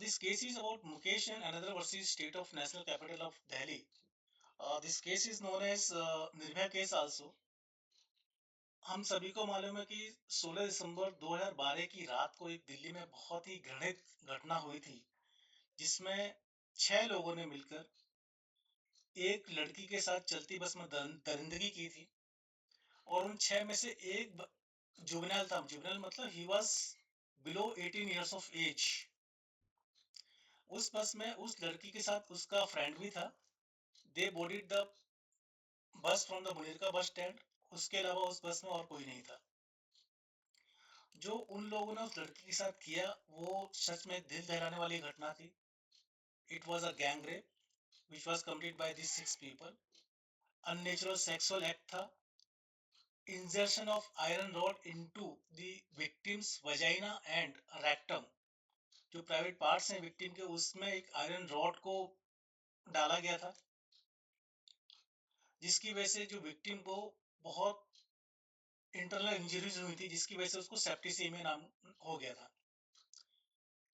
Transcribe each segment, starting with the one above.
This case is about Mukesh and another versus State of National Capital of Delhi. This case is known as Nirbhaya case also. हम सभी को मालूम है कि 16 दिसंबर 2012 की रात को एक दिल्ली में बहुत ही घृणित घटना हुई थी, जिसमें 6 लोगों ने मिलकर एक लड़की के साथ चलती बस में दरिंदगी की थी। और उन 6 में से एक जुवेनाइल था। जुवेनाइल मतलब he was below 18 years of age. उस बस में उस लड़की के साथ उसका फ्रेंड भी था। They boarded the bus from the Munirka bus stand. उसके अलावा उस बस में और कोई नहीं था। जो उन लोगों ने उस लड़की के साथ किया वो सच में दिल दहलाने वाली घटना थी। It was a gang rape which was complete by this 6 people. Unnatural sexual act था। Insertion of iron rod into the victim's vagina and rectum. जो प्राइवेट पार्ट्स हैं विक्टिम के, उसमें एक आयरन रॉड को डाला गया था, जिसकी वजह से जो विक्टिम को बहुत इंटरनल इंजरीज हुई थी, जिसकी वजह से उसको सेप्टिसीमिया नाम हो गया था।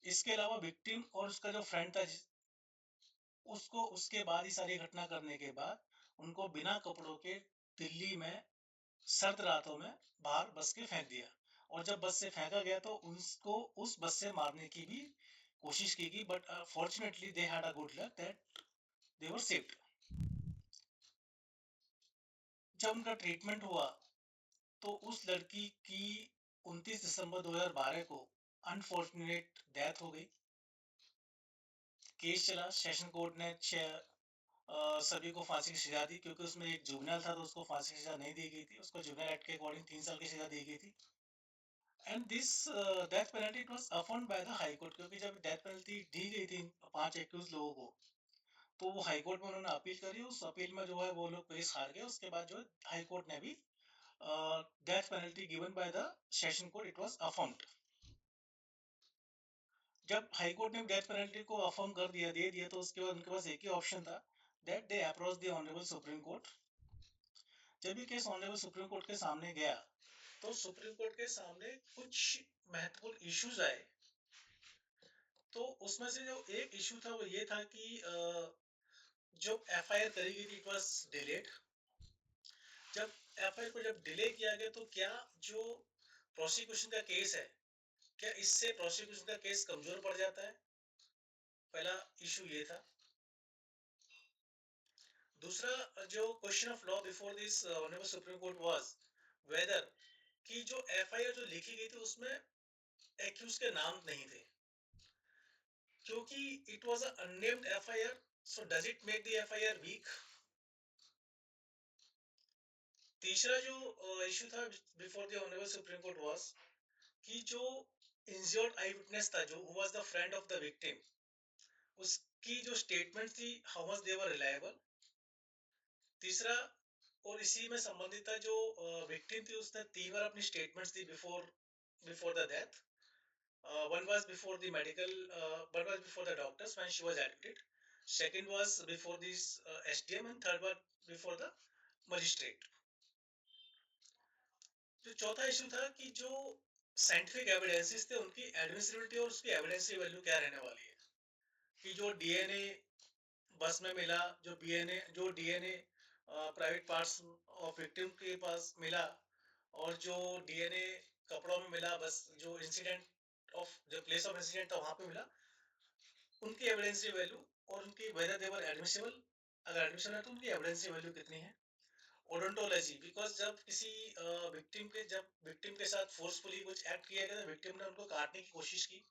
इसके अलावा विक्टिम और उसका जो फ्रेंड था, उसको उसके बाद ही सारी घटना करने के बाद उनको बिना कपड़ों के दिल्ली में सर्द रातों में बाहर बस के फेंक दिया। और जब बस से फेंका गया तो उसको उस बस से मारने की भी कोशिश की गई, but fortunately they had a good luck that they were saved. जब उनका ट्रीटमेंट हुआ तो उस लड़की की 29 दिसंबर 2012 को अनफॉर्चुनेट डेथ हो गई। केस चला, सेशन कोर्ट ने सभी को फांसी की सजा दी, क्योंकि उसमें एक जुवेनाइल था तो उसको फांसी की सजा नहीं दी गई थी। उसको जुवेनाइल एक्ट के अकॉर्डिंग 3 साल की सजा दी गई थी। And this death penalty it was affirmed by the high court, क्योंकि जब डेथ पेनल्टी दी गई थी 5 एक्यूज लोगों को, तो वो हाई कोर्ट में उन्होंने अपील करी। उस अपील में जो है वो लोग केस हार गए। उसके बाद जो है हाई कोर्ट ने भी death penalty given by the session court it was affirmed. जब हाई कोर्ट ने डेथ पेनल्टी को अफर्म कर दिया, दे दिया, तो उसके बाद उनके पास एक ही ऑप्शन था, that they approach the honourable Supreme court. जब ये केस ऑनरेबल सुप्रीम कोर्ट के सामने गया तो सुप्रीम कोर्ट के सामने कुछ महत्वपूर्ण इश्यूज आए। तो उसमें से जो एक इशू था वो ये था कि जो एफआईआर करी गई थी इट वाज डिलेड। जब एफआईआर को जब डिले किया गया तो क्या जो प्रोसिक्यूशन का केस है, क्या इससे प्रोसिक्यूशन का केस कमजोर पड़ जाता है? पहला इशू ये था। दूसरा जो question of law before this honourable Supreme Court was whether कि जो एफआईआर जो लिखी गई थी उसमें एक्यूज के नाम नहीं थे, क्योंकि it was a unnamed FIR. So does it make the FIR weak? तीसरा जो इशू था before the honourable Supreme Court was कि जो इंजर्ड आई विटनेस था, जो who was the friend of the victim, उसकी जो स्टेटमेंट थी how much they were reliable. तीसरा और इसी में संबंधित था, जो विक्टिम थी उसने 3 बार अपनी statements the before before the death. One was before the medical, one was before the doctors when she was admitted. Second was before this SDM, and third was before the magistrate. जो चौथा issue था कि जो scientific evidences थे उनकी admissibility और उसकी evidence value क्या रहने वाली है। कि जो डीएनए बस में मिला, जो DNA private parts of victim के पास मिला, और जो डीएनए कपड़ों में मिला, बस जो इंसिडेंट ऑफ जो प्लेस ऑफ इंसिडेंट था वहां पे मिला, उनकी एविडेंस वैल्यू और उनकी वेदर दे वर एडमिसिबल। अगर एडमिशन है तो उनकी एविडेंस वैल्यू कितनी है। ओडोंटोलॉजी, बिकॉज जब किसी विक्टिम के साथ फोर्सफुली कुछ एक्ट किया गया, विक्टिम ने उनको काटने की कोशिश की।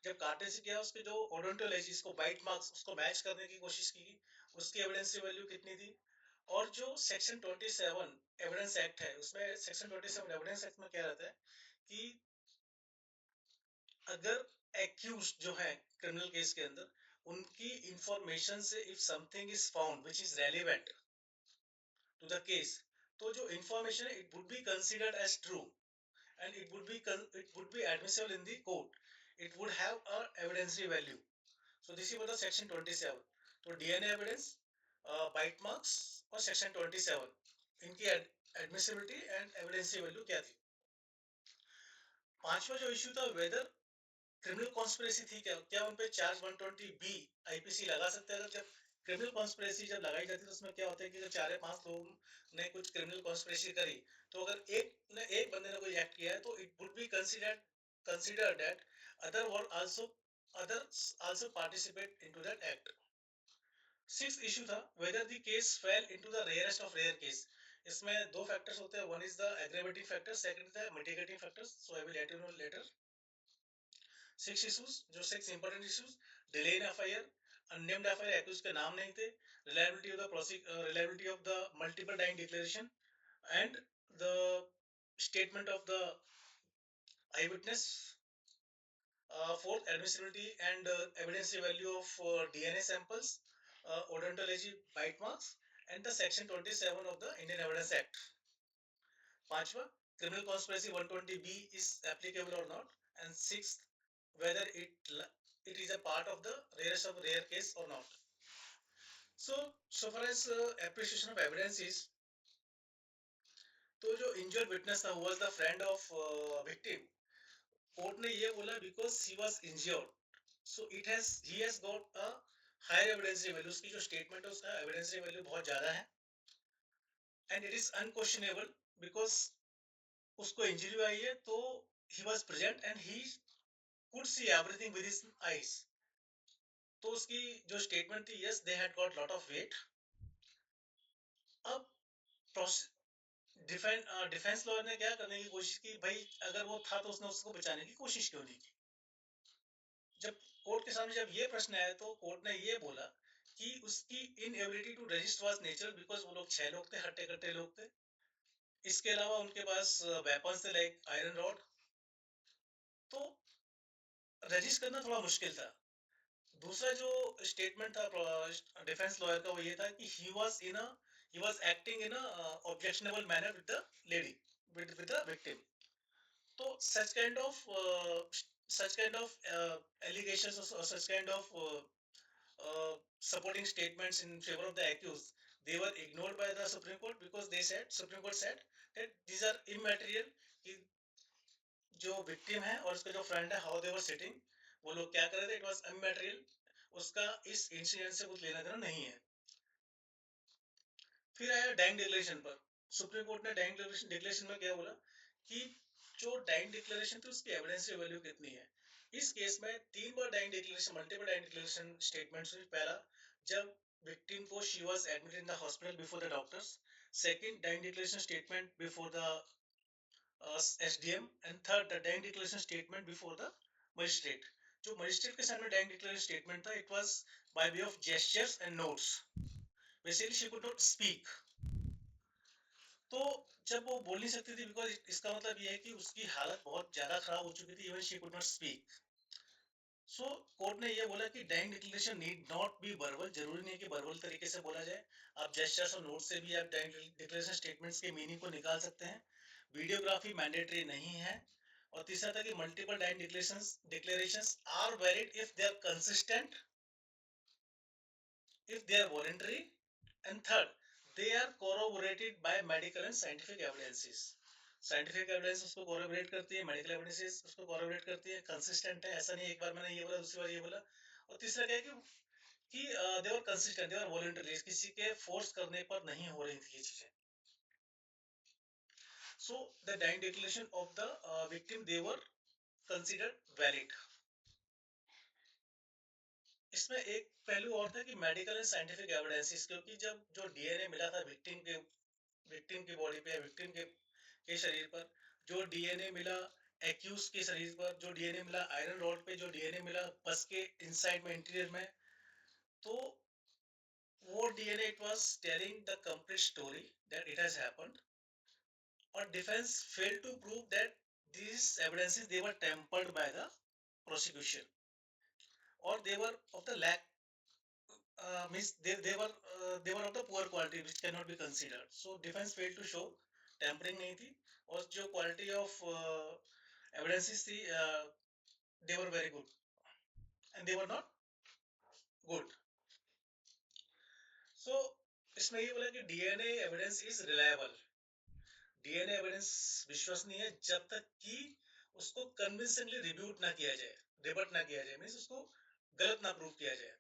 जब काटने से किया, उसके जो ओडोंटोलॉजी, इसको बाइट मार्क्स, उसको मैच करने की कोशिश की, उसकी एविडेंस वैल्यू कितनी थी। और जो सेक्शन 27 एविडेंस एक्ट है, उसमें सेक्शन 27 एविडेंस एक्ट में क्या रहता है कि अगर एक्यूज जो है क्रिमिनल केस के अंदर, उनकी इंफॉर्मेशन से if something is found which is relevant to the case, तो जो इंफॉर्मेशन है it would be considered as true and it would be admissible in the court. It would have a evidentiary value. So this is what the section 27. तो DNA evidence, bite marks और section 27 इनकी admissibility and evidentiary value क्या थी। पांचवा जो issue था, weather criminal conspiracy थी क्या, क्या उन पे चार्ज 120 बी आईपीसी लगा सकते हैं? अगर जब क्रिमिनल कॉन्स्पिरेसी जब लगाई जाती है तो उसमें क्या होता है कि अगर 4 या 5 लोग ने कुछ क्रिमिनल कॉन्स्पिरेसी करी, तो अगर एक बंदे ने कोई एक्ट किया है तो it would be considered that other were also others also participate into that act. Six issue था whether the case fell into the rarest of rare case. इसमें दो फैक्टर्स होते हैं, one is the aggravating factor, second is the mitigating factors, so I will let you know later. Six issues, जो six important issues: delay in FIR, unnamed FIR, accused के नाम नहीं थे, reliability of the multiple dying declaration and the statement of the eye witness. Fourth, admissibility and evidentiary value of DNA samples, odontology bite marks, and the Section 27 of the Indian Evidence Act. पांचवा, criminal conspiracy 120B is applicable or not, and sixth, whether it is a part of the rarest of rare case or not. So far as appreciation of evidence is, तो जो injured witness था, who was the friend of victim, court ने ये बोला because he was injured, so he has got a higher evidentiary value. उसकी जो statement है उसका evidentiary value बहुत ज्यादा है, and it is unquestionable because उसको injury आई है तो he was present and he could see everything with his eyes. तो उसकी जो statement थी, yes they had got lot of weight. अब डिफेंस लॉयर ने क्या करने की कोशिश की, भाई अगर वो था तो उसने उसको बचाने की कोशिश क्यों नहीं की? जब कोर्ट के सामने जब ये प्रश्न आया तो कोर्ट ने ये बोला कि उसकी inability to resist was natural, because वो लोग 6 लोग थे, हट्टे कट्टे लोग थे. इसके अलावा उनके पास वेपन्स थे लाइक आयरन रॉड, तो रजिस्ट करना थोड़ा मुश्किल था. दूसरा जो स्टेटमेंट था डिफेंस लॉयर का वो ये था कि he was acting in a objectionable manner with the lady, with the victim. तो such kind of allegations or such kind of supporting statements in favor of the accused, they were ignored by the Supreme Court because Supreme Court said that these are immaterial. कि जो victim है और उसका जो friend है, how they were sitting, वो लोग क्या कर रहे थे, it was immaterial. उसका इस इंसिडेंट से कुछ लेना देना नहीं है. फिर आया डाइंग डिक्लेरेशन पर. सुप्रीम कोर्ट ने डाइंग डिक्लेरेशन में क्या बोला कि जो डाइंग डिक्लेरेशन थी उसकी एविडेंशियल वैल्यू कितनी है. इस केस में 3 बार dying declaration, multiple dying declaration statements हुई. पहला, जब विक्टिम को she was admitted in the hospital before the doctors. Second, dying declaration statement before the SDM. And third, the dying declaration statement before the magistrate. जो magistrate के सामने dying declaration statement था, it was by way of gestures and notes. Basically she could not speak. तो जब वो बोल नहीं सकती थी, बिकॉज इसका मतलब ये है कि उसकी हालत बहुत ज्यादा खराब हो चुकी थी, even she could not speak. So court ने ये बोला कि dying declaration need not be verbal. जरूरी नहीं है कि वर्बल तरीके से बोला जाए, आप जेस्चर्स और नोट से भी आप डाइंग डिक्लेरेशन स्टेटमेंट्स के मीनिंग को निकाल सकते हैं. वीडियोग्राफी मैंडेटरी नहीं है. और तीसरा था कि multiple dying declarations are valid if they are consistent, if they are voluntary, and third, they are corroborated by medical and scientific evidences. Scientific evidence उसको कोरोबोरेट करती है, मेडिकल एविडेंसेस उसको कोरोबोरेट करती है, कंसिस्टेंट है. ऐसा नहीं एक बार मैंने ये बोला दूसरी बार ये बोला. और तीसरा क्या है कि दे वर कंसिस्टेंट, दे वर वॉलंटरी, किसी के फोर्स करने पर नहीं हो रही थी ये चीजें. So the dying declaration of the victim, they were considered valid. इसमें एक पहलू और था कि मेडिकल एंड साइंटिफिक एविडेंसेस, क्योंकि जब जो डीएनए मिला था विक्टिम की बॉडी पे, विक्टिम के शरीर पर, जो डीएनए मिला एक्यूज के शरीर पर, जो डीएनए मिला आयरन रॉड पे, जो डीएनए मिला बस के इनसाइड में, इंटीरियर में, तो वो DNA it was telling the complete story that it has happened. और defence failed to prove that these evidences they were tempered by the prosecution or they were of the lack, means they were of the poor quality which cannot be considered. So defense failed to show tampering नहीं थी, और जो quality of evidences थी, they were very good and they were not good. So इसमें ये बोला कि DNA evidence is reliable. DNA evidence विश्वसनीय है जब तक कि उसको convincingly रिब्यूट ना किया जाए. रिबट ना किया जाए, मीन्स उसको गलत ना प्रूव किया जाए।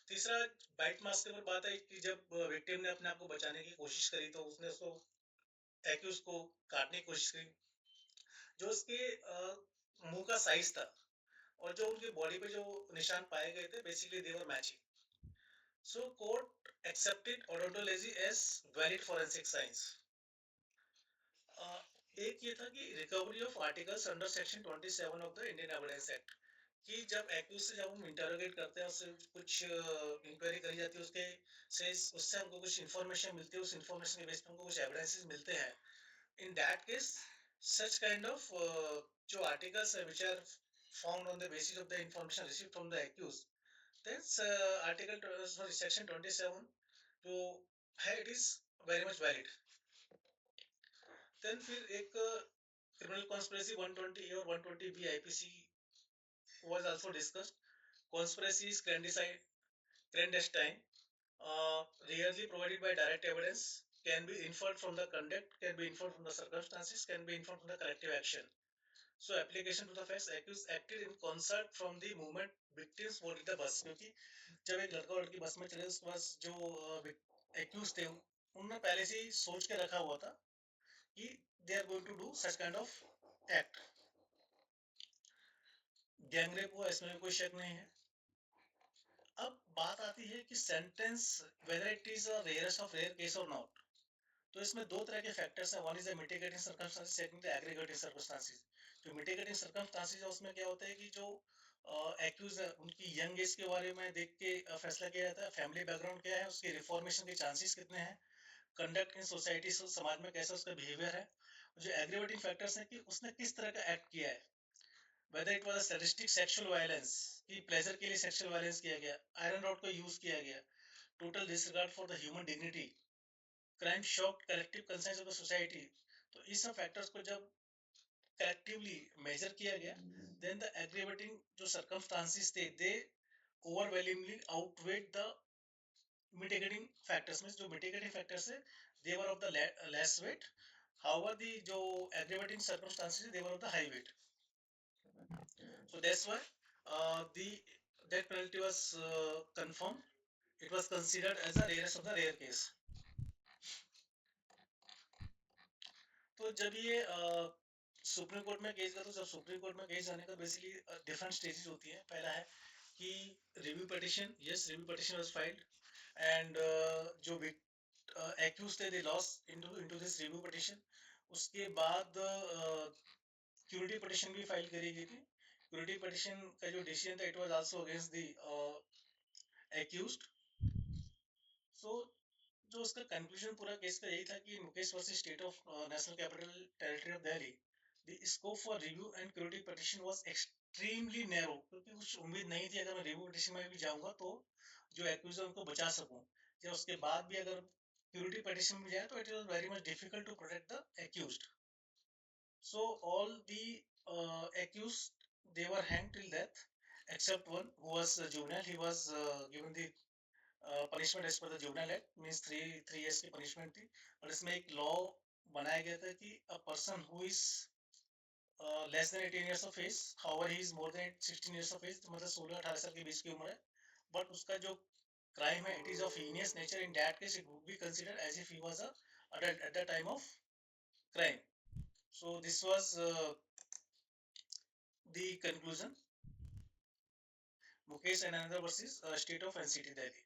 तीसरा, बाइट मास्क के ऊपर बात है कि जब विक्टिम ने अपने आप को बचाने की कोशिश करी तो उसने उसको एक्यूज को काटने की कोशिश करी, जो उसके मुंह का साइज था और जो उनके बॉडी पे जो निशान पाए गए थे, basically they were matching. So court accepted odontology as valid forensic science. एक ये था कि recovery of articles under section 27 of the Indian Evidence Act, कि जब एक्यूज से जब हम इंटरोगेट करते हैं, उससे कुछ इंक्वायरी करी जाती है, उसके से उससे हमको कुछ इन्फॉर्मेशन मिलती है, उस इन्फॉर्मेशन के बेस पे हमको कुछ एविडेंसेस मिलते हैं। In that case such kind of जो articles है which are found on the basis of the information received from the accused, then article sorry section 27 जो है it is very much valid. then फिर एक criminal conspiracy 120A और 120B IPC was also discussed. Conspiracy is clandestine, rarely provided by direct evidence, can be inferred from the conduct, can be inferred from the circumstances, can be inferred from the collective action. So application to the facts, accused acted in concert from the moment victims boarded the bus, क्योंकि जब एक लड़का और लड़की बस में चले उसके पास जो accused थे उन्होंने पहले से ही सोच के रखा हुआ था कि they are going to do such kind of act. Gang rape हुआ इसमें कोई शक नहीं है। अब बात आती है कि sentence whether it is a rarest of rare case or not, तो इसमें दो तरह के फैक्टर्स हैं, one is the mitigating circumstances, second the aggregating circumstances. जो मिटिगेटिंग सर्कमस्टेंसेस है उसमें क्या होता है कि जो एक्यूज है उनकी यंग एज के बारे में देख के फैसला किया जाता है, फैमिली बैकग्राउंड क्या है, उसके रिफॉर्मेशन के चांसेस कितने हैं, कंडक्ट इन सोसाइटी समाज में कैसा उसका बिहेवियर है। जो एग्रीवेटिंग फैक्टर्स हैं कि उसने किस तरह का एक्ट किया है, whether it was a sadistic sexual violence कि प्लेजर के लिए सेक्सुअल वायलेंस किया गया, आयरन रॉड को यूज किया गया, total disregard for the human dignity, crime shock collective conscience of the society. तो इस सब फैक्टर्स को जब कलेक्टिवली मेजर किया गया, देन द एग्रीवेटिंग जो सर्कमस्टांसेस थे they overwhelmingly outweigh the mitigating factors में। जो मिटिगेटिंग फैक्टर्स है they were of the less weight, however the जो aggravating circumstances they were of the high weight. So that's why the death penalty was confirmed. It was considered as the rarest of the rare case. तो जब ये supreme court में case गया, तो जब supreme court में case जाने का बेसिकली डिफरेंट स्टेजेस होती है। पहला है कि review petition, yes review petition was filed and जो एक्यूज थे they lost into this review petition. उसके बाद क्यूरिटी पिटिशन भी फाइल करी गई थी। क्यूरिटी पिटिशन का जो डिसीजन था it was also against the accused. So जो उसका कंक्लूजन पूरा केस का यही था कि Mukesh versus state of national capital territory of Delhi, the scope for review and curative petition was extremely narrow, क्योंकि कुछ उम्मीद नहीं थी अगर मैं रिव्यू पिटिशन में भी जाऊंगा तो जो एक्यूज है उनको बचा सकूं, या उसके बाद भी अगर क्यूरिटी पिटिशन में जाए तो it was very much difficult to protect the accused. So all the accused they were hanged till death except one who was juvenile. He was given the punishment as per the juvenile act, means 3 years की punishment थी। और इसमें एक law बनाया गया था कि a person who is less than 18 years of age, however he is more than 16 years of age, तो मतलब 16-18 साल के बीच की उम्र है, but उसका जो crime है it is of heinous nature, in that case it would be considered as if he was a adult at the time of crime. So this was the conclusion. Mukesh and another versus state of NCT Delhi.